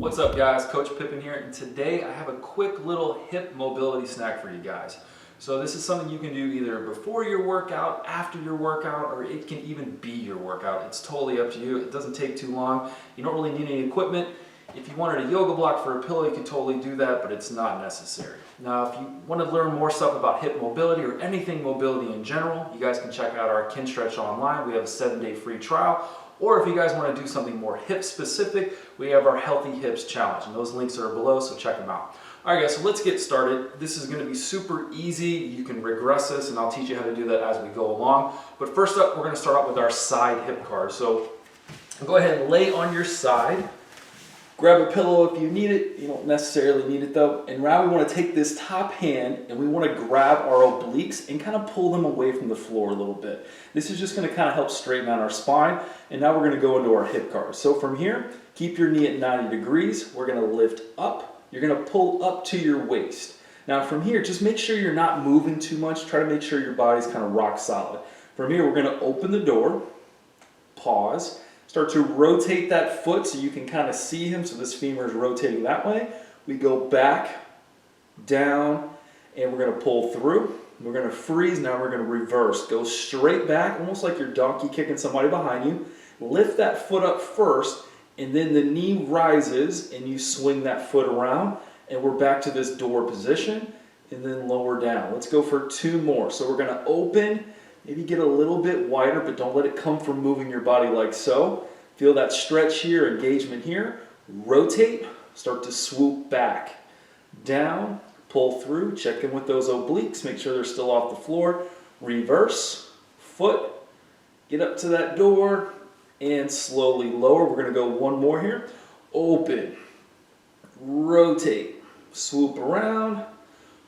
What's up guys, Coach Pippin here, and today I have a quick little hip mobility snack for you guys. So this is something you can do either before your workout, after your workout, or it can even be your workout. It's totally up to you. It doesn't take too long. You don't really need any equipment. If you wanted a yoga block for a pillow, you can totally do that, but it's not necessary. Now, if you want to learn more stuff about hip mobility or anything mobility in general, you guys can check out our Kinstretch online. We have a 7-day free trial. Or if you guys want to do something more hip specific, we have our Healthy Hips Challenge, and those links are below, so check them out. Alright guys, so let's get started. This is going to be super easy. You can regress this, and I'll teach you how to do that as we go along. But first up, we're going to start out with our side hip curl. So go ahead and lay on your side. Grab a pillow if you need it. You don't necessarily need it though. And now we want to take this top hand and we want to grab our obliques and kind of pull them away from the floor a little bit. This is just going to kind of help straighten out our spine. And now we're going to go into our hip curl. So from here, keep your knee at 90 degrees. We're going to lift up. You're going to pull up to your waist. Now from here, just make sure you're not moving too much. Try to make sure your body's kind of rock solid. From here, we're going to open the door, pause. Start to rotate that foot so you can kind of see him, so this femur is rotating that way. We go back, down, and we're going to pull through. We're going to freeze, now we're going to reverse. Go straight back, almost like you're donkey kicking somebody behind you. Lift that foot up first, and then the knee rises, and you swing that foot around, and we're back to this door position, and then lower down. Let's go for 2 more. So we're going to open, maybe get a little bit wider, but don't let it come from moving your body like so. Feel that stretch here, engagement here. Rotate, start to swoop back. Down, pull through, check in with those obliques, make sure they're still off the floor. Reverse, foot, get up to that door, and slowly lower. We're going to go 1 more here. Open, rotate, swoop around,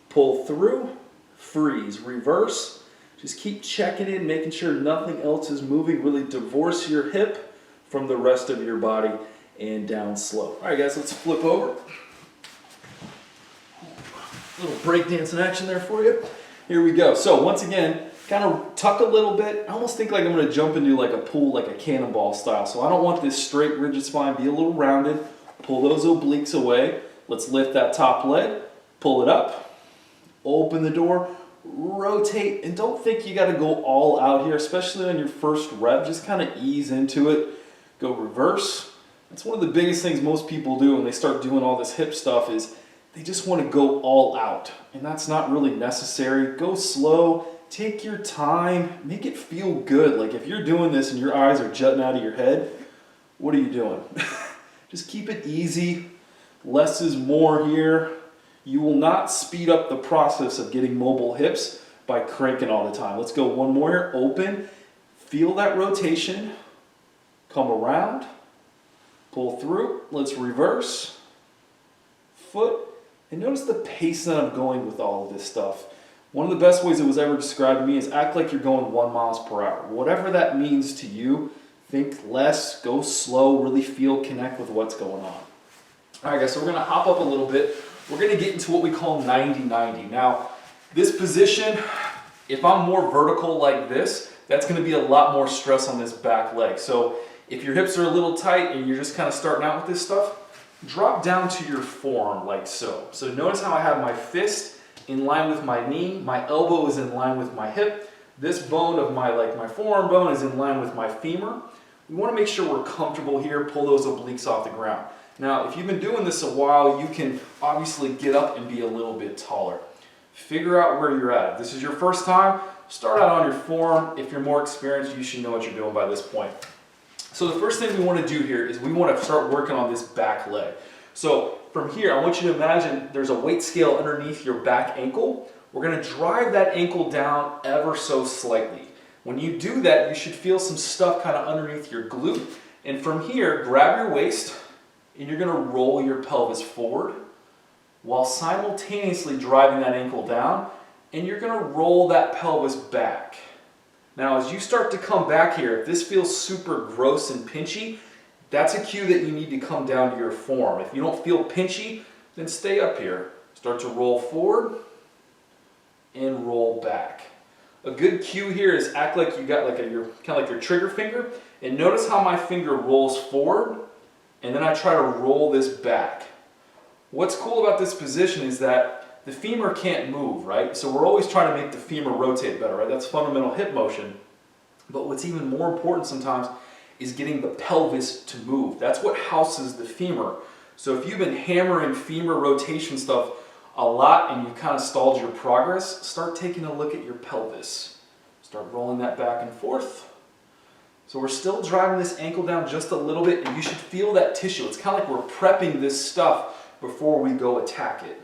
pull through, freeze, reverse. Just keep checking in, making sure nothing else is moving. Really divorce your hip from the rest of your body and down slow. All right, guys, let's flip over. A little breakdancing action there for you. Here we go. So once again, kind of tuck a little bit. I almost think like I'm going to jump into like a pool, like a cannonball style. So I don't want this straight, rigid spine. Be a little rounded. Pull those obliques away. Let's lift that top leg. Pull it up. Open the door. Rotate, and don't think you got to go all out here, especially on your first rep. Just kind of ease into it. Go reverse. That's one of the biggest things most people do when they start doing all this hip stuff is they just want to go all out, and that's not really necessary. Go slow, take your time, make it feel good. Like if you're doing this and your eyes are jutting out of your head, what are you doing? Just keep it easy. Less is more here. You will not speed up the process of getting mobile hips by cranking all the time. Let's go 1 more here. Open. Feel that rotation. Come around. Pull through. Let's reverse. Foot. And notice the pace that I'm going with all of this stuff. One of the best ways it was ever described to me is act like you're going 1 mile per hour. Whatever that means to you, think less, go slow, really feel, connect with what's going on. All right, guys, so we're going to hop up a little bit. We're going to get into what we call 90-90. Now, this position, if I'm more vertical like this, that's going to be a lot more stress on this back leg. So if your hips are a little tight and you're just kind of starting out with this stuff, drop down to your forearm like so. So notice how I have my fist in line with my knee, my elbow is in line with my hip, this bone of my forearm bone is in line with my femur. We want to make sure we're comfortable here, pull those obliques off the ground. Now, if you've been doing this a while, you can obviously get up and be a little bit taller. Figure out where you're at. If this is your first time, start out on your forearm. If you're more experienced, you should know what you're doing by this point. So the first thing we want to do here is we want to start working on this back leg. So from here, I want you to imagine there's a weight scale underneath your back ankle. We're going to drive that ankle down ever so slightly. When you do that, you should feel some stuff kind of underneath your glute. And from here, grab your waist, and you're going to roll your pelvis forward while simultaneously driving that ankle down, and you're going to roll that pelvis back. Now, as you start to come back here, if this feels super gross and pinchy, that's a cue that you need to come down to your forearm. If you don't feel pinchy, then stay up here. Start to roll forward and roll back. A good cue here is act like you got like your kind of like your trigger finger, and notice how my finger rolls forward and then I try to roll this back. What's cool about this position is that the femur can't move, right? So we're always trying to make the femur rotate better, right? That's fundamental hip motion. But what's even more important sometimes is getting the pelvis to move. That's what houses the femur. So if you've been hammering femur rotation stuff a lot and you've kind of stalled your progress, start taking a look at your pelvis. Start rolling that back and forth. So we're still driving this ankle down just a little bit, and you should feel that tissue. It's kind of like we're prepping this stuff before we go attack it.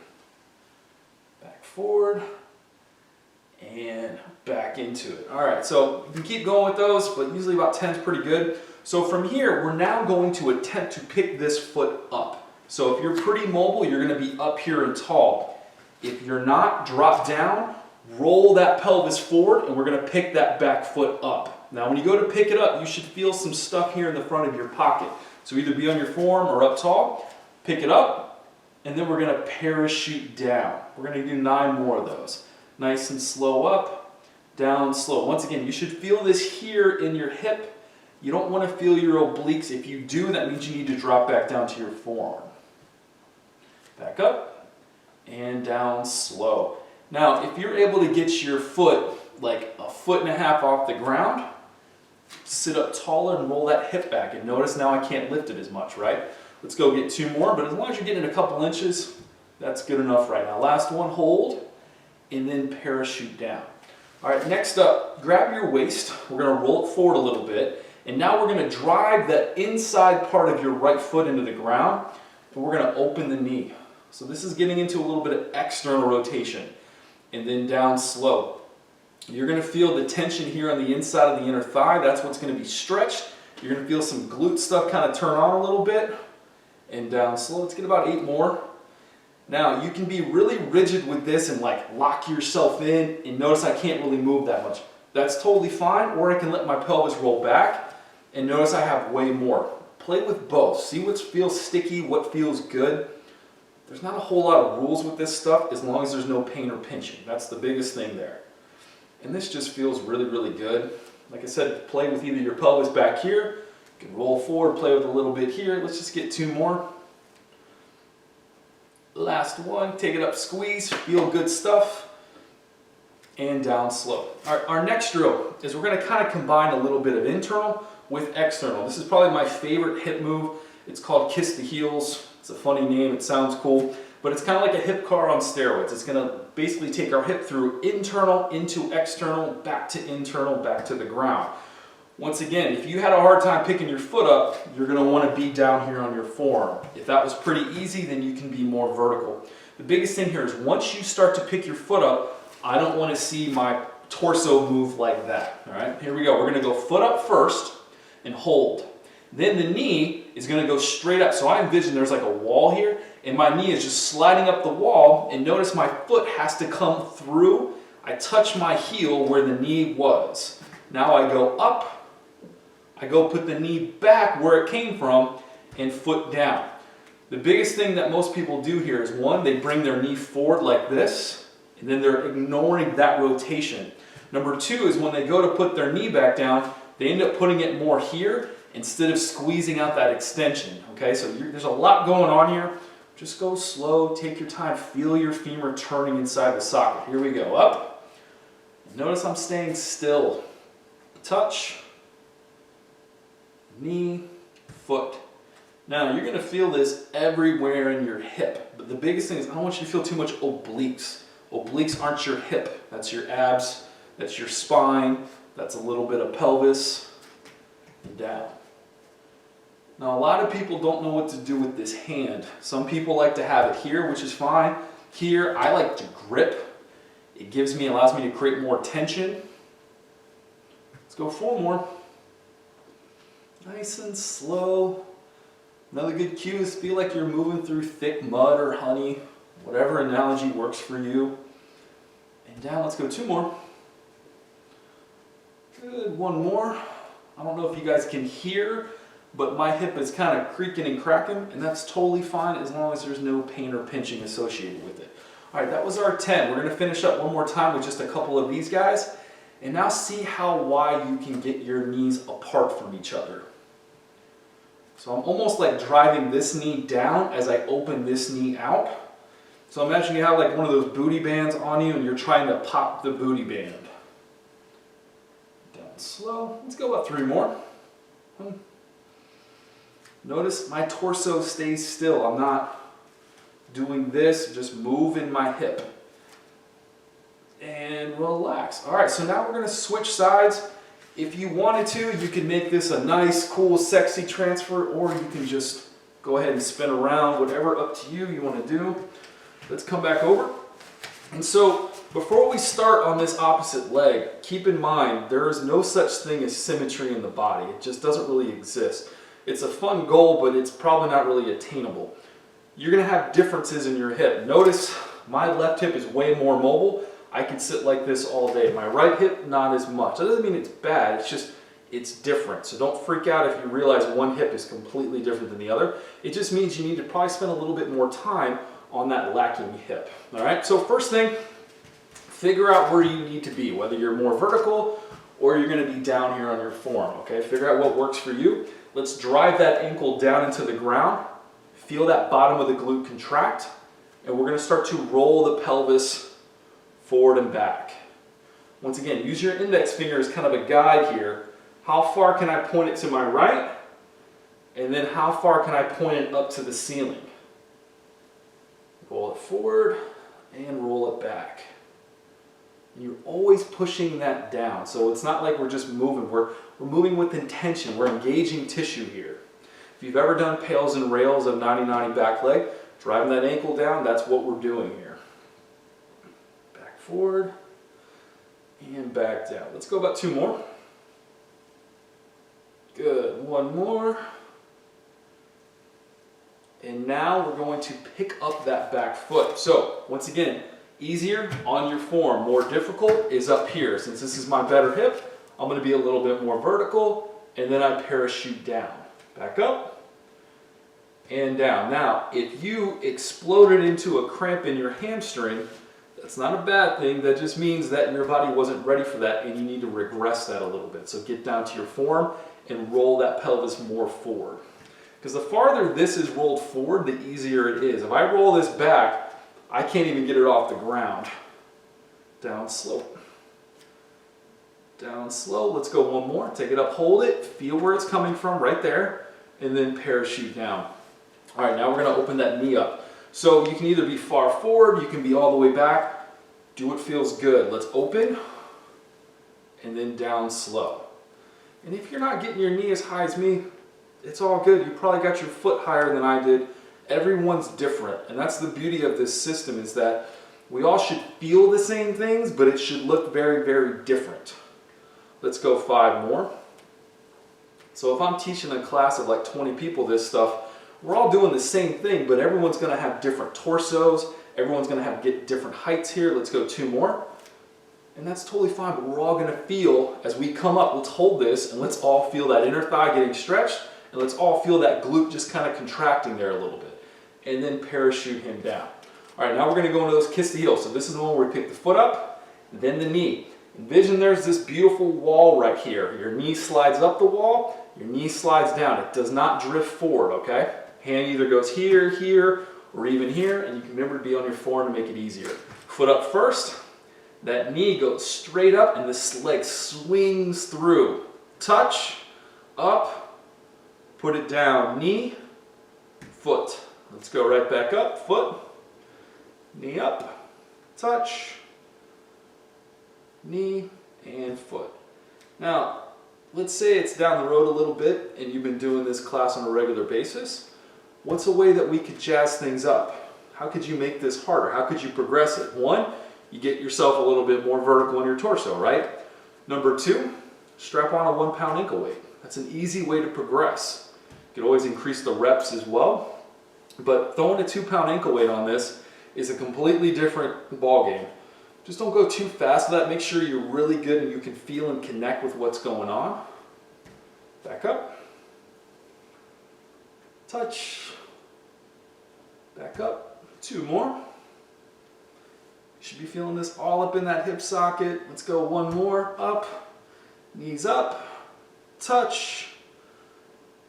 Back forward and back into it. All right, so you can keep going with those, but usually about 10 is pretty good. So from here, we're now going to attempt to pick this foot up. So if you're pretty mobile, you're going to be up here and tall. If you're not, drop down, roll that pelvis forward, and we're going to pick that back foot up. Now when you go to pick it up, you should feel some stuff here in the front of your pocket. So either be on your forearm or up tall, pick it up, and then we're going to parachute down. We're going to do 9 more of those. Nice and slow up, down, slow. Once again, you should feel this here in your hip. You don't want to feel your obliques. If you do, that means you need to drop back down to your forearm. Back up and down, slow. Now, if you're able to get your foot like 1.5 feet off the ground, sit up taller and roll that hip back. And notice now I can't lift it as much, right? Let's go get 2 more, but as long as you're getting a couple inches, that's good enough right now. Last one, hold, and then parachute down. All right, next up, grab your waist. We're going to roll it forward a little bit, and now we're going to drive that inside part of your right foot into the ground, and we're going to open the knee. So this is getting into a little bit of external rotation, and then down slow. You're going to feel the tension here on the inside of the inner thigh. That's what's going to be stretched. You're going to feel some glute stuff kind of turn on a little bit, and down slow. Let's get about 8 more. Now, you can be really rigid with this and like lock yourself in, and notice I can't really move that much. That's totally fine, or I can let my pelvis roll back, and notice I have way more. Play with both. See what feels sticky, what feels good. There's not a whole lot of rules with this stuff as long as there's no pain or pinching. That's the biggest thing there. And this just feels really, really good. Like I said, play with either your pelvis back here, you can roll forward, play with a little bit here. Let's just get 2 more. Last one, take it up, squeeze, feel good stuff, and down slow. Our next drill is we're going to kind of combine a little bit of internal with external. This is probably my favorite hip move. It's called Kiss the Heels. It's a funny name, it sounds cool, but it's kind of like a hip car on steroids. It's going to basically take our hip through internal into external, back to internal, back to the ground. Once again, if you had a hard time picking your foot up, you're going to want to be down here on your forearm. If that was pretty easy, then you can be more vertical. The biggest thing here is once you start to pick your foot up, I don't want to see my torso move like that. All right, here we go. We're going to go foot up first and hold. Then the knee is going to go straight up. So I envision there's like a wall here, and my knee is just sliding up the wall, and notice my foot has to come through. I touch my heel where the knee was. Now I go up. I go put the knee back where it came from and foot down. The biggest thing that most people do here is one, they bring their knee forward like this, and then they're ignoring that rotation. Number 2 is when they go to put their knee back down, they end up putting it more here instead of squeezing out that extension. Okay, so there's a lot going on here. Just go slow, take your time, feel your femur turning inside the socket. Here we go, up. Notice I'm staying still. Touch. Knee, foot. Now you're going to feel this everywhere in your hip, but the biggest thing is I don't want you to feel too much obliques. Obliques aren't your hip, that's your abs, that's your spine, that's a little bit of pelvis, and down. Now a lot of people don't know what to do with this hand. Some people like to have it here, which is fine. Here I like to grip. It allows me to create more tension. Let's go 4 more. Nice and slow. Another good cue is feel like you're moving through thick mud or honey, whatever analogy works for you. And down, let's go 2 more. Good, 1 more. I don't know if you guys can hear, but my hip is kind of creaking and cracking, and that's totally fine as long as there's no pain or pinching associated with it. All right, that was our 10. We're going to finish up one more time with just a couple of these guys, and now see how wide you can get your knees apart from each other. So I'm almost like driving this knee down as I open this knee out. So imagine you have like one of those booty bands on you and you're trying to pop the booty band. Down slow. Let's go about 3 more. Notice my torso stays still. I'm not doing this, just moving my hip. And relax. All right, so now we're going to switch sides. If you wanted to, you can make this a nice, cool, sexy transfer, or you can just go ahead and spin around, whatever up to you want to do. Let's come back over. And so before we start on this opposite leg, keep in mind there is no such thing as symmetry in the body. It just doesn't really exist. It's a fun goal, but it's probably not really attainable. You're going to have differences in your hip. Notice my left hip is way more mobile. I can sit like this all day. My right hip, not as much. That doesn't mean it's bad, it's just, it's different. So don't freak out if you realize one hip is completely different than the other. It just means you need to probably spend a little bit more time on that lacking hip. All right, so first thing, figure out where you need to be, whether you're more vertical or you're going to be down here on your form, okay? Figure out what works for you. Let's drive that ankle down into the ground. Feel that bottom of the glute contract, and we're going to start to roll the pelvis forward and back. Once again, use your index finger as kind of a guide here. How far can I point it to my right? And then how far can I point it up to the ceiling? Roll it forward and roll it back. And you're always pushing that down. So it's not like we're just moving. We're moving with intention. We're engaging tissue here. If you've ever done pails and rails of 90-90 back leg, driving that ankle down, that's what we're doing here. Back forward and back down. Let's go about 2 more. Good. 1 more. And now we're going to pick up that back foot. So once again, easier on your form. More difficult is up here. Since this is my better hip, I'm going to be a little bit more vertical, and then I parachute down. Back up and down. Now, if you exploded into a cramp in your hamstring, that's not a bad thing. That just means that your body wasn't ready for that and you need to regress that a little bit. So get down to your form and roll that pelvis more forward. Because the farther this is rolled forward, the easier it is. If I roll this back, I can't even get it off the ground. Down slow. Down slow. Let's go 1 more. Take it up, hold it, feel where it's coming from right there, and then parachute down. All right, now we're going to open that knee up. So you can either be far forward, you can be all the way back. Do what feels good. Let's open and then down slow. And if you're not getting your knee as high as me, it's all good. You probably got your foot higher than I did. Everyone's different, and that's the beauty of this system, is that we all should feel the same things, but it should look very, very different. Let's go 5 more. So if I'm teaching a class of like 20 people this stuff, we're all doing the same thing, but everyone's going to have different torsos. Everyone's going to get different heights here. Let's go 2 more. And that's totally fine, but we're all going to feel, as we come up, let's hold this, and let's all feel that inner thigh getting stretched, and let's all feel that glute just kind of contracting there a little bit. And then parachute him down. All right, now we're going to go into those kiss the heels. So this is the one where we pick the foot up, then the knee. Envision there's this beautiful wall right here. Your knee slides up the wall, your knee slides down. It does not drift forward, okay? Hand either goes here, here, or even here, and you can remember to be on your form to make it easier. Foot up first, that knee goes straight up, and this leg swings through. Touch, up, put it down, knee, foot. Let's go right back up, foot, knee up, touch, knee, and foot. Now, let's say it's down the road a little bit and you've been doing this class on a regular basis. What's a way that we could jazz things up? How could you make this harder? How could you progress it? 1, you get yourself a little bit more vertical in your torso, right? Number 2, strap on a 1-pound ankle weight. That's an easy way to progress. You can always increase the reps as well. But throwing a 2-pound ankle weight on this is a completely different ball game. Just don't go too fast with that. Make sure you're really good and you can feel and connect with what's going on. Back up. Touch. Back up. 2 more. You should be feeling this all up in that hip socket. Let's go 1 more. Up. Knees up. Touch.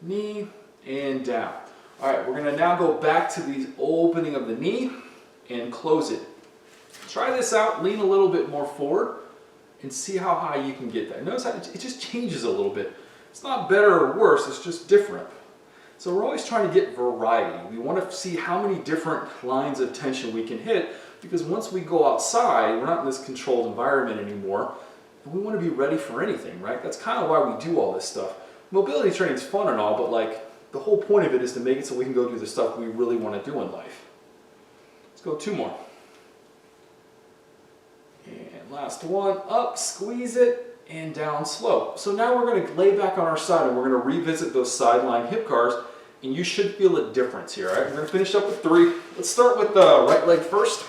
Knee. and down. All right, we're gonna now go back to the opening of the knee and close it. Try this out, lean a little bit more forward and see how high you can get that. Notice how it just changes a little bit. It's not better or worse, it's just different. So we're always trying to get variety. We want to see how many different lines of tension we can hit, because once we go outside, we're not in this controlled environment anymore, and we want to be ready for anything, right? That's kind of why we do all this stuff. Mobility training is fun and all, but like the whole point of it is to make it so we can go do the stuff we really want to do in life. Let's go 2 more. And last one, up, squeeze it, and down slow. So now we're going to lay back on our side and we're going to revisit those sideline hip cars, and you should feel a difference here. All right, we're going to finish up with 3. Let's start with the right leg first.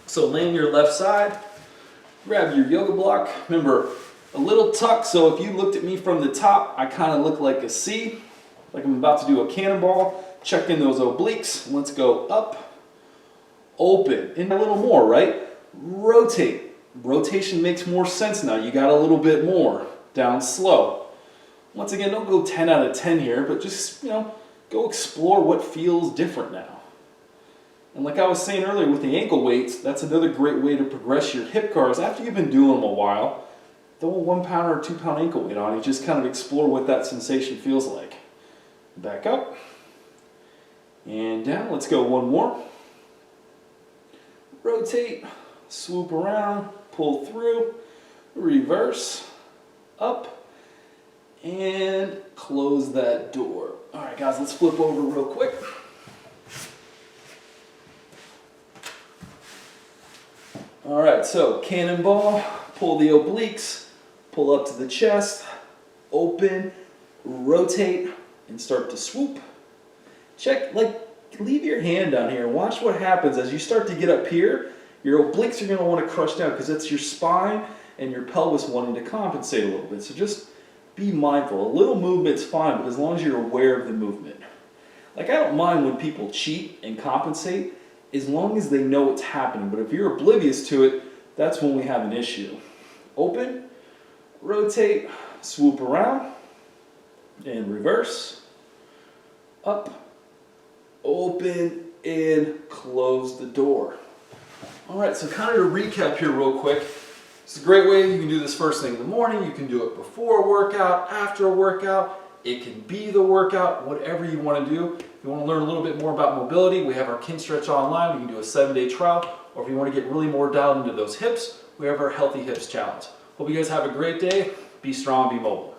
So lay on your left side, grab your yoga block. Remember, a little tuck, so if you looked at me from the top, I kind of look like a C, like I'm about to do a cannonball. Check in those obliques. Let's go up, open, and a little more, right? Rotate. Rotation makes more sense now. You got a little bit more. Down slow. Once again, don't go 10 out of 10 here, but just, go explore what feels different now. And like I was saying earlier with the ankle weights, that's another great way to progress your hip cars. After you've been doing them a while, throw a 1 pound or 2 pound ankle weight on. You just kind of explore what that sensation feels like. Back up. And down. Let's go 1 more. Rotate. Swoop around, pull through, reverse, up, and close that door. All right, guys, let's flip over real quick. All right, so cannonball, pull the obliques, pull up to the chest, open, rotate, and start to swoop. Check, leave your hand down here and watch what happens as you start to get up here. Your obliques are going to want to crush down because it's your spine and your pelvis wanting to compensate a little bit. So just be mindful. A little movement's fine, but as long as you're aware of the movement. Like, I don't mind when people cheat and compensate as long as they know what's happening. But if you're oblivious to it, that's when we have an issue. Open, rotate, swoop around, and reverse, up, open, and close the door. All right, so kind of to recap here real quick, it's a great way. You can do this first thing in the morning. You can do it before a workout, after a workout. It can be the workout, whatever you want to do. If you want to learn a little bit more about mobility, we have our Kinstretch online. We can do a 7-day trial. Or if you want to get really more dialed into those hips, we have our Healthy Hips Challenge. Hope you guys have a great day. Be strong, be mobile.